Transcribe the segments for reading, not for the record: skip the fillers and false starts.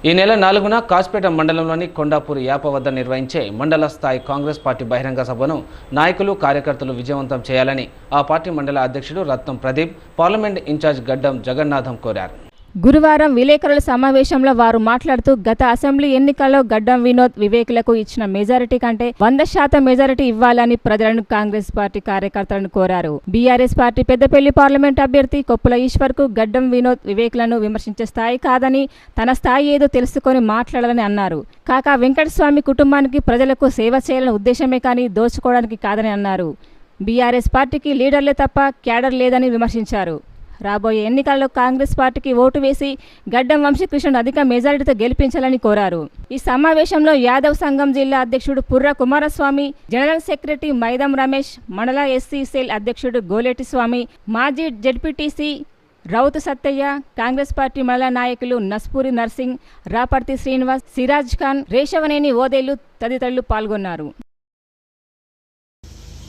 ఈ నెల 4న కాస్పేట మండలంలోని కొండాపూర్ యాప వద్ద నిర్వహించే మండల స్థాయి కాంగ్రెస్ పార్టీ బహిరంగ సభను నాయకులు కార్యకర్తలు విజయవంతం చేయాలని ఆ పార్టీ మండల అధ్యక్షుడు రత్నం ప్రదీప్ పార్లమెంట్ ఇన్ఛార్జ్ గడ్డం జగన్నాథం కోరారు. గురువారం విలేకరుల సమావేశంలో వారు మాట్లాడుతూ గత అసెంబ్లీ ఎన్నికల్లో గడ్డం వినోద్ వివేకులకు ఇచ్చిన మెజారిటీ కంటే 100% మెజారిటీ ఇవ్వాలని ప్రజలను కాంగ్రెస్ పార్టీ కార్యకర్తలను కోరారు. బీఆర్ఎస్ పార్టీ పెద్దపల్లి పార్లమెంట్ అభ్యర్థి కొప్పుల ఈశ్వర్ కు గడ్డం వినోద్ వివేకులను విమర్శించే స్థాయి కాదని తన స్థాయి ఏదో తెలుసుకొని మాట్లాడాలని అన్నారు. కాకా వెంకటస్వామి కుటుంబానికి ప్రజలకు సేవ చేయాలనే ఉద్దేశమే కానీ దోచుకోవడానికి కాదని అన్నారు. బీఆర్ఎస్ పార్టీకి లీడర్లే తప్ప క్యాడర్ లేదని విమర్శించారు. రాబోయే ఎన్నికల్లో కాంగ్రెస్ పార్టీకి ఓటు వేసి గడ్డం వంశీకృష్ణను అధిక మెజారిటీతో గెలిపించాలని కోరారు. ఈ సమావేశంలో యాదవ్ సంఘం జిల్లా అధ్యక్షుడు పుర్ర కుమారస్వామి, జనరల్ సెక్రటరీ మైదం రమేష్, మండల ఎస్సీ సెల్ అధ్యక్షుడు గోలేటి స్వామి, మాజీ జెడ్పీటీసీ రౌతు సత్తయ్య, కాంగ్రెస్ పార్టీ మండల నాయకులు నస్పూరి నర్సింగ్, రాపర్తి శ్రీనివాస్, సిరాజ్ ఖాన్, రేషవనేని ఓదేలు తదితరులు పాల్గొన్నారు.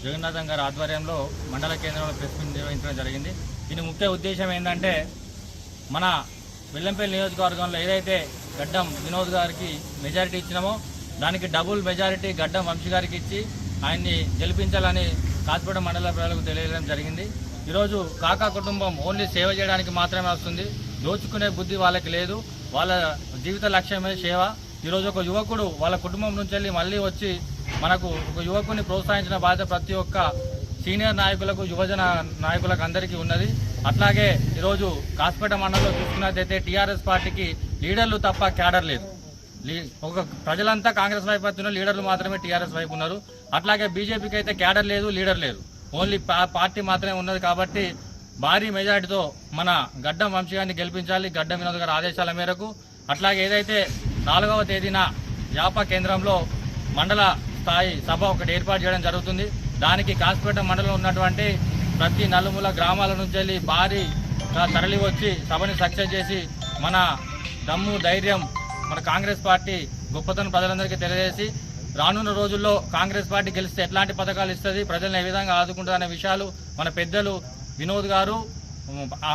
జగన్నాథం గారి ఆధ్వర్యంలో మండల కేంద్రంలో ప్రెస్ మీట్ నిర్వహించడం జరిగింది. దీని ముఖ్య ఉద్దేశం ఏంటంటే మన బెల్లంపల్లి నియోజకవర్గంలో ఏదైతే గడ్డం వినోద్ గారికి మెజారిటీ ఇచ్చినామో దానికి డబుల్ మెజారిటీ గడ్డం వంశీ గారికి ఇచ్చి ఆయన్ని గెలిపించాలని కాస్పేట మండల ప్రజలకు తెలియజేయడం జరిగింది. ఈరోజు కాకా కుటుంబం ఓన్లీ సేవ చేయడానికి మాత్రమే వస్తుంది. దోచుకునే బుద్ధి వాళ్ళకి లేదు. వాళ్ళ జీవిత లక్ష్యమే సేవ. ఈరోజు ఒక యువకుడు వాళ్ళ కుటుంబం నుంచి వెళ్ళి మళ్ళీ వచ్చి మనకు ఒక యువకుని ప్రోత్సహించిన బాధ్యత ప్రతి ఒక్క సీనియర్ నాయకులకు, యువజన నాయకులకు అందరికీ ఉన్నది. అట్లాగే ఈరోజు కాస్పేట మండలంలో చూసుకున్నట్టయితే టీఆర్ఎస్ పార్టీకి లీడర్లు తప్ప క్యాడర్ లేదు. ఒక ప్రజలంతా కాంగ్రెస్ వైపు వస్తున్నారు, లీడర్లు మాత్రమే టీఆర్ఎస్ వైపు ఉన్నారు. అట్లాగే బీజేపీకి అయితే క్యాడర్ లేదు, లీడర్ లేదు, ఓన్లీ పార్టీ మాత్రమే ఉన్నది. కాబట్టి భారీ మెజార్టీతో మన గడ్డం వంశీ గారిని గెలిపించాలి గడ్డం వినోద్ గారి ఆదేశాల మేరకు. అట్లాగే ఏదైతే 4వ తేదీన యాప కేంద్రంలో మండల స్థాయి సభ ఒకటి ఏర్పాటు చేయడం జరుగుతుంది. దానికి కాస్పేట మండలంలో ఉన్నటువంటి ప్రతి నలుమూల గ్రామాల నుంచి వెళ్ళి భారీ తరలి వచ్చి సభని సక్సెస్ చేసి మన దమ్ము ధైర్యం మన కాంగ్రెస్ పార్టీ గొప్పతనం ప్రజలందరికీ తెలియజేసి రానున్న రోజుల్లో కాంగ్రెస్ పార్టీ గెలిస్తే ఎట్లాంటి పథకాలు ఇస్తుంది, ప్రజలను ఏ విధంగా ఆదుకుంటుంది అనే విషయాలు మన పెద్దలు వినోద్ గారు,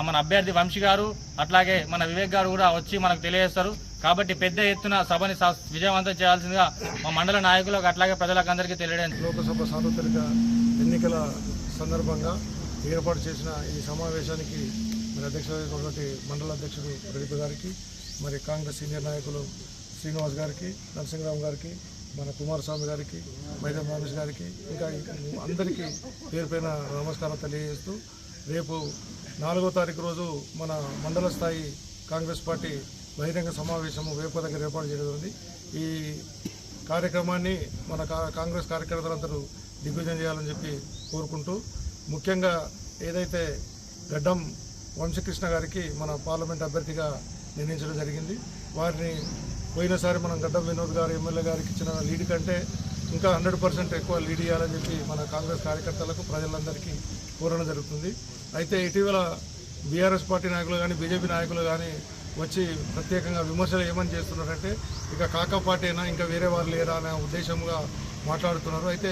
మన అభ్యర్థి వంశీ గారు, అట్లాగే మన వివేక్ గారు కూడా వచ్చి మనకు తెలియజేస్తారు. కాబట్టి పెద్ద ఎత్తున సభని విజయవంతం చేయాల్సిందిగా మా మండల నాయకులకు అట్లాగే ప్రజలకు అందరికీ తెలియజేయండి. లోకసభ సార్వత్రిక ఎన్నికల సందర్భంగా ఏర్పాటు చేసిన ఈ సమావేశానికి మరి అధ్యక్షుడు మండల అధ్యక్షుడు ప్రదీప్ గారికి, మరి కాంగ్రెస్ సీనియర్ నాయకులు శ్రీనివాస్ గారికి, నరసింహరావు గారికి, మన కుమారస్వామి గారికి, మైదం రమేష్ గారికి, ఇంకా అందరికీ పేరు పైన నమస్కారం తెలియజేస్తూ రేపు 4వ తారీఖు రోజు మన మండల స్థాయి కాంగ్రెస్ పార్టీ బహిరంగ సమావేశము వేప దగ్గర ఏర్పాటు చేయడం. ఈ కార్యక్రమాన్ని మన కాంగ్రెస్ కార్యకర్తలందరూ దిగ్విజయం చేయాలని చెప్పి కోరుకుంటూ, ముఖ్యంగా ఏదైతే గడ్డం వంశీకృష్ణ గారికి మన పార్లమెంట్ అభ్యర్థిగా నిర్ణయించడం జరిగింది. వారిని పోయినసారి మనం గడ్డం వినోద్ గారు ఎమ్మెల్యే గారికి ఇచ్చిన లీడ్ కంటే ఇంకా 100% ఎక్కువ లీడ్ ఇవ్వాలని చెప్పి మన కాంగ్రెస్ కార్యకర్తలకు ప్రజలందరికీ కోరడం జరుగుతుంది. అయితే ఇటీవల బీఆర్ఎస్ పార్టీ నాయకులు కానీ బీజేపీ నాయకులు కానీ వచ్చి ప్రత్యేకంగా విమర్శలు ఏమని చేస్తున్నారంటే ఇక కాకా పార్టీ అయినా ఇంకా వేరే వారు లేరా అనే ఉద్దేశంగా మాట్లాడుతున్నారు. అయితే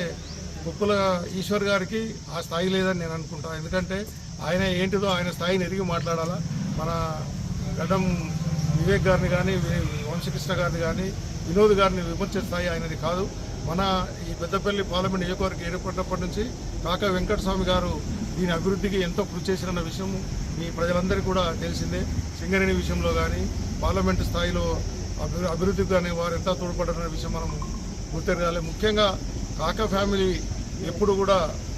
కొప్పుల ఈశ్వర్ గారికి ఆ స్థాయి లేదని నేను అనుకుంటాను. ఎందుకంటే ఆయన ఏంటిదో ఆయన స్థాయిని ఎరిగి మాట్లాడాలా. మన గడ్డం వివేక్ గారిని కానీ వంశీకృష్ణ గారిని కానీ వినోద్ గారిని విమర్శించే స్థాయి ఆయనది కాదు. మన ఈ పెద్దపల్లి పార్లమెంట్ నియోజకవర్గం ఏర్పడినప్పటి నుంచి కాకా వెంకటస్వామి గారు దీని అభివృద్ధికి ఎంతో కృషి చేసిన విషయం మీ ప్రజలందరికీ కూడా తెలిసిందే. సింగరేణి విషయంలో కానీ పార్లమెంటు స్థాయిలో అభివృద్ధికి కానీ వారు ఎంత తోడ్పడారనే విషయం మనం గుర్తెరగాలి. ముఖ్యంగా కాకా ఫ్యామిలీ ఎప్పుడు కూడా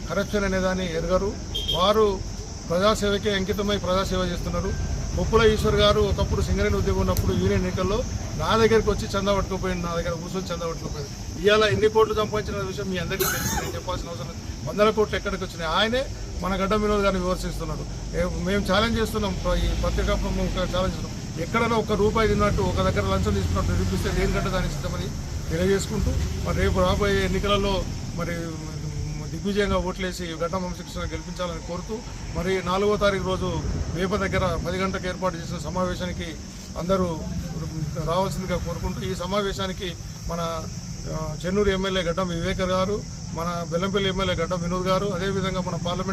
కరప్షన్ అనేదాన్ని ఎరగరు. వారు ప్రజాసేవకే అంకితమై ప్రజాసేవ చేస్తున్నారు. కొప్పుల ఈశ్వర్ గారు ఒకప్పుడు సింగరేణి ఉద్యోగం ఉన్నప్పుడు యూనియన్ ఎన్నికల్లో నా దగ్గరికి వచ్చి చందా పట్టుకుపోయింది, నా దగ్గర కూర్చొని చందా పట్టుకుపోయింది. ఇవాళ ఎన్ని కోట్లు సంపాదించిన విషయం మీ అందరికీ తెలిసి నేను చెప్పాల్సిన అవసరం 100 కోట్లు ఎక్కడికి వచ్చినాయి. ఆయనే మన గడ్డం వినోద్ గారిని విమర్శిస్తున్నారు. మేము ఛాలెంజ్ చేస్తున్నాం, ఈ పత్రికా ఛాలెంజ్ చేస్తున్నాం. ఎక్కడైనా ₹1 తిన్నట్టు ఒక దగ్గర లంచం తీసుకున్నట్టు నిరూపిస్తే దేనికంటే దానికి సిద్ధమని తెలియజేసుకుంటూ మరి రేపు రాబోయే ఎన్నికలలో మరి దిగ్విజయంగా ఓట్లేసి గడ్డం వంశీకృష్ణ గెలిపించాలని కోరుతూ మరి 4వ తారీఖు రోజు వేప దగ్గర 10 గంటలకు ఏర్పాటు చేసిన సమావేశానికి అందరూ రావాల్సిందిగా కోరుకుంటూ, ఈ సమావేశానికి మన చెన్నూరు ఎమ్మెల్యే గడ్డం వివేక్ గారు, మన బెల్లంపల్లి ఎమ్మెల్యే గడ్డం వినోద్ గారు, అదేవిధంగా మన పార్లమెంట్